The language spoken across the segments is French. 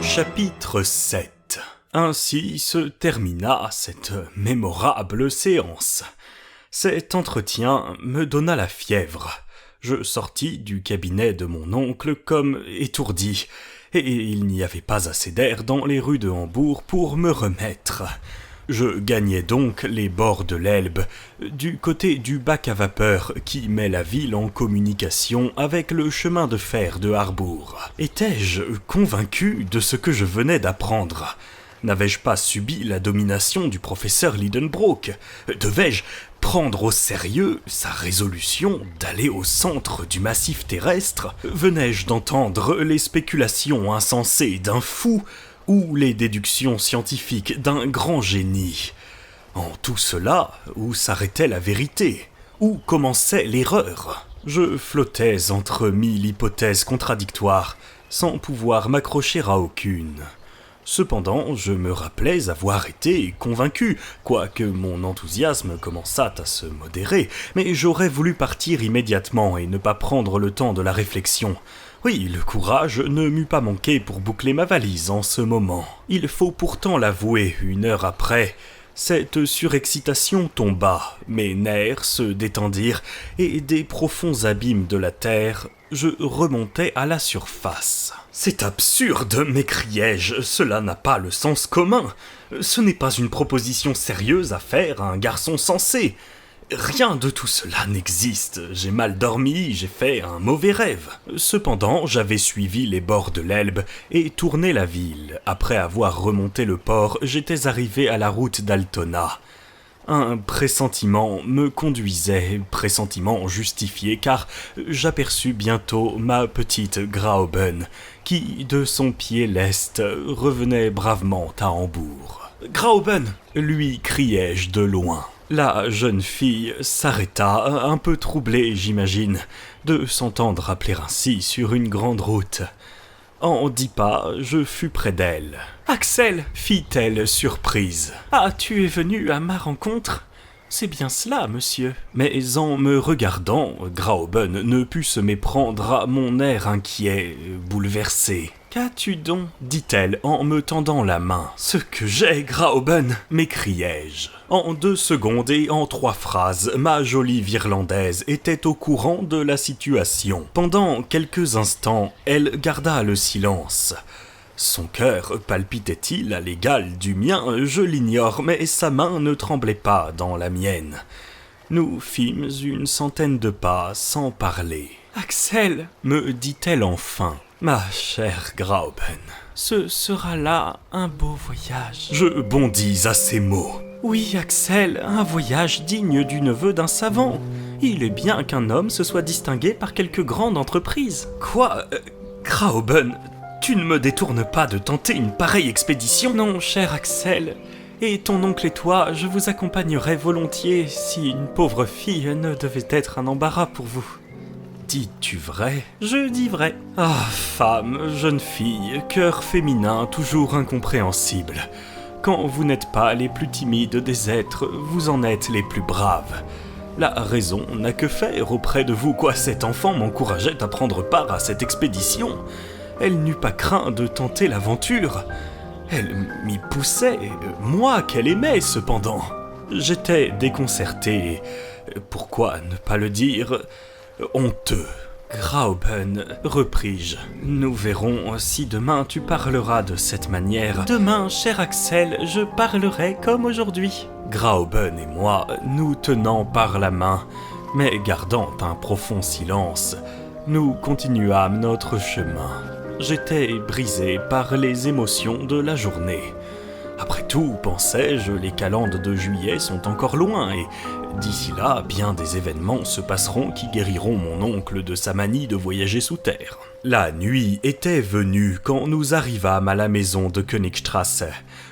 Chapitre 7. Ainsi se termina cette mémorable séance. Cet entretien me donna la fièvre. Je sortis du cabinet de mon oncle comme étourdi, et il n'y avait pas assez d'air dans les rues de Hambourg pour me remettre. Je gagnai donc les bords de l'Elbe, du côté du bac à vapeur qui met la ville en communication avec le chemin de fer de Harbour. Étais-je convaincu de ce que je venais d'apprendre ? N'avais-je pas subi la domination du professeur Lidenbrock ? Devais-je prendre au sérieux sa résolution d'aller au centre du massif terrestre ? Venais-je d'entendre les spéculations insensées d'un fou ou les déductions scientifiques d'un grand génie? En tout cela, où s'arrêtait la vérité? Où commençait l'erreur? Je flottais entre 1000 hypothèses contradictoires, sans pouvoir m'accrocher à aucune. Cependant, je me rappelais avoir été convaincu, quoique mon enthousiasme commençât à se modérer, mais j'aurais voulu partir immédiatement et ne pas prendre le temps de la réflexion. Oui, le courage ne m'eût pas manqué pour boucler ma valise en ce moment. Il faut pourtant l'avouer, 1 heure après, cette surexcitation tomba, mes nerfs se détendirent, et des profonds abîmes de la terre, je remontais à la surface. « C'est absurde !» m'écriai-je, « cela n'a pas le sens commun. Ce n'est pas une proposition sérieuse à faire à un garçon sensé. Rien de tout cela n'existe, j'ai mal dormi, j'ai fait un mauvais rêve. » Cependant, j'avais suivi les bords de l'Elbe et tourné la ville. Après avoir remonté le port, j'étais arrivé à la route d'Altona. Un pressentiment me conduisait, pressentiment justifié, car j'aperçus bientôt ma petite Graüben, qui, de son pied leste, revenait bravement à Hambourg. « Graüben !» lui criai-je de loin. La jeune fille s'arrêta, un peu troublée, j'imagine, de s'entendre appeler ainsi sur une grande route. En 10 pas, je fus près d'elle. « Axel !» fit-elle surprise. « Ah, tu es venu à ma rencontre ? C'est bien cela, monsieur. » Mais en me regardant, Graüben ne put se méprendre à mon air inquiet, bouleversé. « Qu'as-tu donc ?» dit-elle en me tendant la main. « Ce que j'ai, Graüben !» m'écriai-je. En 2 secondes et en 3 phrases, ma jolie Virlandaise était au courant de la situation. Pendant quelques instants, elle garda le silence. Son cœur palpitait-il à l'égal du mien? Je l'ignore, mais sa main ne tremblait pas dans la mienne. Nous fîmes 100 de pas sans parler. « Axel !» me dit-elle enfin. « Ma chère Graüben, ce sera là un beau voyage. » Je bondis à ces mots. « Oui, Axel, un voyage digne du neveu d'un savant. Il est bien qu'un homme se soit distingué par quelque grande entreprise. »« Quoi Graüben, tu ne me détournes pas de tenter une pareille expédition ?»« Non, cher Axel, et ton oncle et toi, je vous accompagnerais volontiers si une pauvre fille ne devait être un embarras pour vous. » « Dis-tu vrai ?»« Je dis vrai. »« Ah, femme, jeune fille, cœur féminin toujours incompréhensible. Quand vous n'êtes pas les plus timides des êtres, vous en êtes les plus braves. La raison n'a que faire auprès de vous, quoi. Cet enfant m'encourageait à prendre part à cette expédition. Elle n'eut pas craint de tenter l'aventure. Elle m'y poussait, moi qu'elle aimait cependant. J'étais déconcerté, pourquoi ne pas le dire, honteux. « Graüben, repris-je, nous verrons si demain tu parleras de cette manière. »« Demain, cher Axel, je parlerai comme aujourd'hui. » Graüben et moi, nous tenant par la main, mais gardant un profond silence, nous continuâmes notre chemin. J'étais brisé par les émotions de la journée. Après tout, pensais-je, les calendes de juillet sont encore loin et d'ici là, bien des événements se passeront qui guériront mon oncle de sa manie de voyager sous terre. La nuit était venue quand nous arrivâmes à la maison de Königstrasse.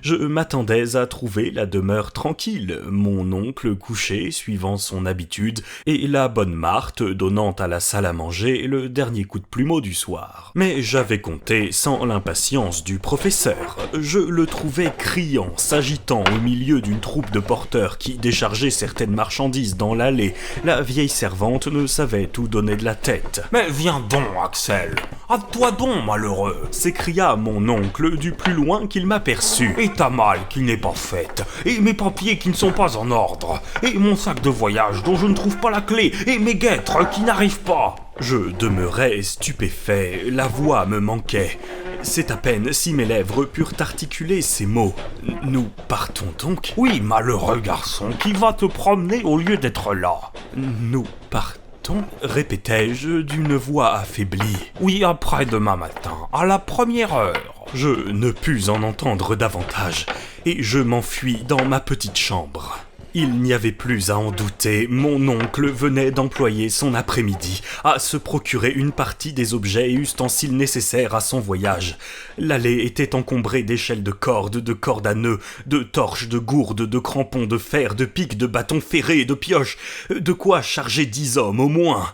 Je m'attendais à trouver la demeure tranquille, mon oncle couché suivant son habitude, et la bonne Marthe donnant à la salle à manger le dernier coup de plumeau du soir. Mais j'avais compté sans l'impatience du professeur. Je le trouvais criant, s'agitant au milieu d'une troupe de porteurs qui déchargeaient certaines marchandises dans l'allée. La vieille servante ne savait où donner de la tête. « Mais viens donc, Axel, à toi donc, malheureux !» s'écria mon oncle du plus loin qu'il m'aperçut. « Et ta malle qui n'est pas faite, et mes papiers qui ne sont pas en ordre, et mon sac de voyage dont je ne trouve pas la clé, et mes guêtres qui n'arrivent pas !» Je demeurais stupéfait, la voix me manquait. C'est à peine si mes lèvres purent articuler ces mots. « Nous partons donc ?»« Oui, malheureux garçon, qui va te promener au lieu d'être là. »« Nous partons ?» répétai-je d'une voix affaiblie. « Oui, après-demain matin, à la première heure. » Je ne pus en entendre davantage, et je m'enfuis dans ma petite chambre. Il n'y avait plus à en douter, mon oncle venait d'employer son après-midi à se procurer une partie des objets et ustensiles nécessaires à son voyage. L'allée était encombrée d'échelles de cordes à nœuds, de torches, de gourdes, de crampons, de fer, de pics, de bâtons ferrés, de pioches, de quoi charger 10 hommes au moins.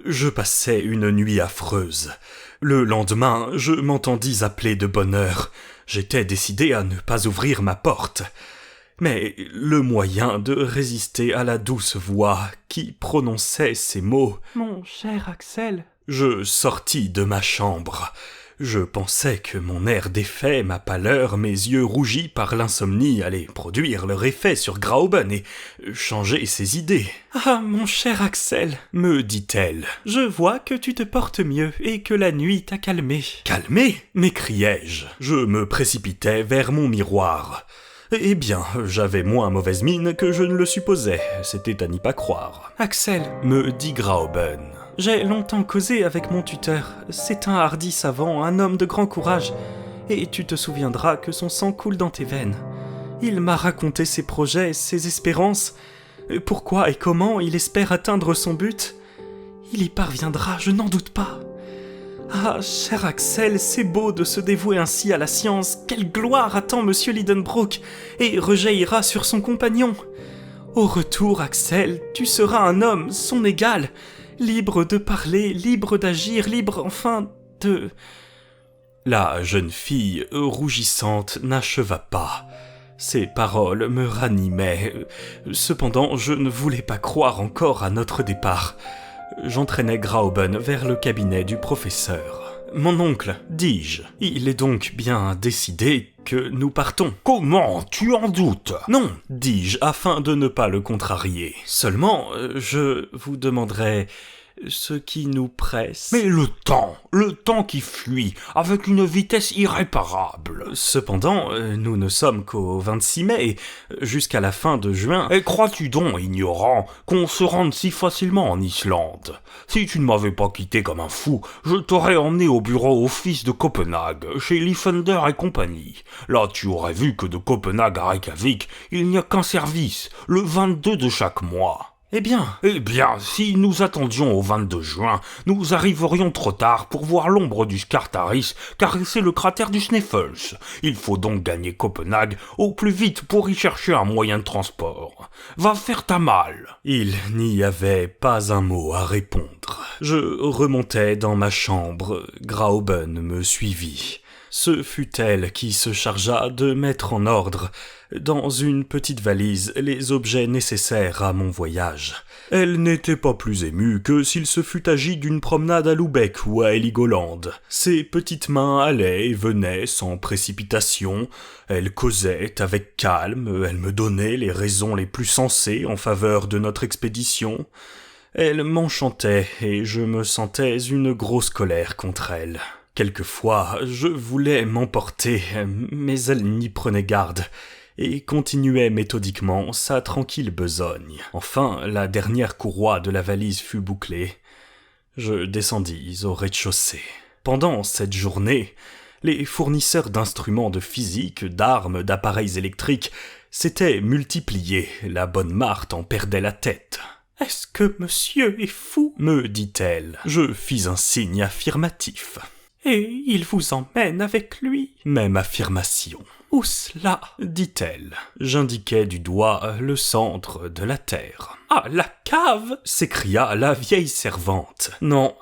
Je passai une nuit affreuse. Le lendemain, je m'entendis appeler de bonne heure. J'étais décidé à ne pas ouvrir ma porte. Mais le moyen de résister à la douce voix qui prononçait ces mots « Mon cher Axel !» Je sortis de ma chambre. Je pensais que mon air défait, ma pâleur, mes yeux rougis par l'insomnie allaient produire leur effet sur Graüben et changer ses idées. « Ah, mon cher Axel !» me dit-elle. « Je vois que tu te portes mieux et que la nuit t'a calmé. »« Calmé ?» m'écriai-je. Je me précipitai vers mon miroir. Eh bien, j'avais moins mauvaise mine que je ne le supposais, c'était à n'y pas croire. « Axel !» me dit Graüben. « J'ai longtemps causé avec mon tuteur. C'est un hardi savant, un homme de grand courage. Et tu te souviendras que son sang coule dans tes veines. Il m'a raconté ses projets, ses espérances. Pourquoi et comment il espère atteindre son but. Il y parviendra, je n'en doute pas. Ah, cher Axel, c'est beau de se dévouer ainsi à la science. Quelle gloire attend Monsieur Lidenbrock et rejaillira sur son compagnon. Au retour, Axel, tu seras un homme, son égal, libre de parler, libre d'agir, libre enfin de... » La jeune fille, rougissante, n'acheva pas. Ces paroles me ranimaient. Cependant, je ne voulais pas croire encore à notre départ. J'entraînai Graüben vers le cabinet du professeur. « Mon oncle, dis-je, il est donc bien décidé que nous partons. »« Comment, tu en doutes ?»« Non, dis-je, afin de ne pas le contrarier. Seulement, je vous demanderai ce qui nous presse. » « Mais le temps qui fuit, avec une vitesse irréparable. » « Cependant, nous ne sommes qu'au 26 mai, jusqu'à la fin de juin. »« Et crois-tu donc, ignorant, qu'on se rende si facilement en Islande? Si tu ne m'avais pas quitté comme un fou, je t'aurais emmené au bureau office de Copenhague, chez Liffender et compagnie. Là, tu aurais vu que de Copenhague à Reykjavik, il n'y a qu'un service, le 22 de chaque mois. » Eh bien, si nous attendions au 22 juin, nous arriverions trop tard pour voir l'ombre du Scartaris caresser le cratère du Sneffels. Il faut donc gagner Copenhague au plus vite pour y chercher un moyen de transport. Va faire ta malle. Il n'y avait pas un mot à répondre. Je remontai dans ma chambre. Graüben me suivit. Ce fut elle qui se chargea de mettre en ordre, dans une petite valise, les objets nécessaires à mon voyage. Elle n'était pas plus émue que s'il se fût agi d'une promenade à Lubeck ou à Heligoland. Ses petites mains allaient et venaient sans précipitation, elle causait avec calme, elle me donnait les raisons les plus sensées en faveur de notre expédition. Elle m'enchantait et je me sentais une grosse colère contre elle. Quelquefois, je voulais m'emporter, mais elle n'y prenait garde, et continuait méthodiquement sa tranquille besogne. Enfin, la dernière courroie de la valise fut bouclée. Je descendis au rez-de-chaussée. Pendant cette journée, les fournisseurs d'instruments de physique, d'armes, d'appareils électriques s'étaient multipliés. La bonne Marthe en perdait la tête. « Est-ce que monsieur est fou ?» me dit-elle. Je fis un signe affirmatif. « Et il vous emmène avec lui ?» Même affirmation. « Où cela ?» dit-elle. J'indiquai du doigt le centre de la terre. « Ah, la cave !» s'écria la vieille servante. « Non,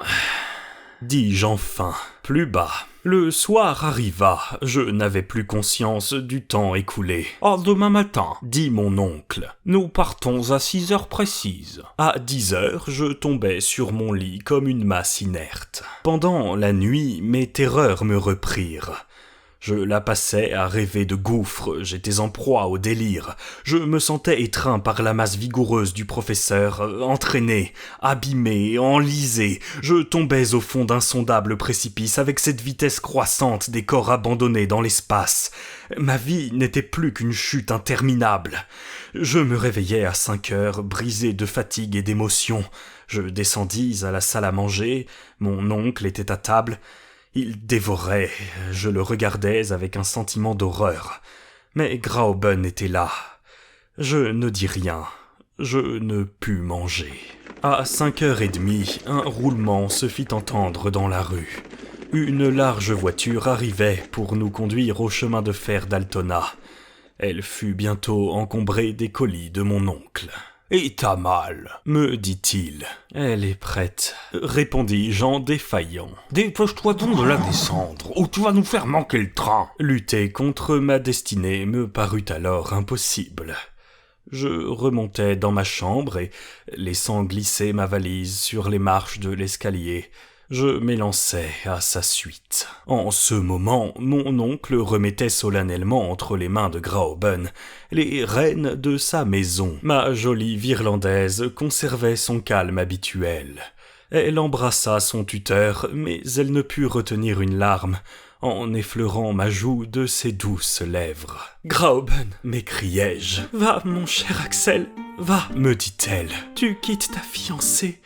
dis-je enfin, plus bas. » Le soir arriva, je n'avais plus conscience du temps écoulé. « À demain matin, dit mon oncle. Nous partons à 6 heures précises. » À 10 heures, je tombais sur mon lit comme une masse inerte. Pendant la nuit, mes terreurs me reprirent. Je la passais à rêver de gouffres, j'étais en proie au délire. Je me sentais étreint par la masse vigoureuse du professeur, entraîné, abîmé, enlisé. Je tombais au fond d'insondables précipices avec cette vitesse croissante des corps abandonnés dans l'espace. Ma vie n'était plus qu'une chute interminable. Je me réveillais à 5 heures, brisé de fatigue et d'émotion. Je descendis à la salle à manger, mon oncle était à table. Il dévorait, je le regardais avec un sentiment d'horreur. Mais Graüben était là. Je ne dis rien, je ne pus manger. À 5h30, un roulement se fit entendre dans la rue. Une large voiture arrivait pour nous conduire au chemin de fer d'Altona. Elle fut bientôt encombrée des colis de mon oncle. « Et t'as mal ?» me dit-il. « Elle est prête, » répondis-je en défaillant. « Dépêche-toi donc de la descendre, ou tu vas nous faire manquer le train !» Lutter contre ma destinée me parut alors impossible. Je remontai dans ma chambre et, laissant glisser ma valise sur les marches de l'escalier, je m'élançai à sa suite. En ce moment, mon oncle remettait solennellement entre les mains de Graüben les rênes de sa maison. Ma jolie Virlandaise conservait son calme habituel. Elle embrassa son tuteur, mais elle ne put retenir une larme en effleurant ma joue de ses douces lèvres. « Graüben !» m'écriai-je. « Va, mon cher Axel, va !» me dit-elle. « Tu quittes ta fiancée.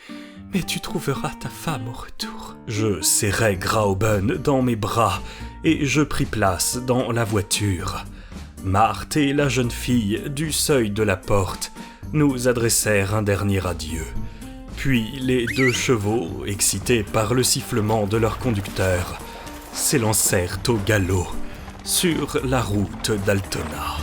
Mais tu trouveras ta femme au retour. » Je serrai Graüben dans mes bras et je pris place dans la voiture. Marthe et la jeune fille, du seuil de la porte, nous adressèrent un dernier adieu. Puis les 2 chevaux, excités par le sifflement de leur conducteur, s'élancèrent au galop sur la route d'Altona.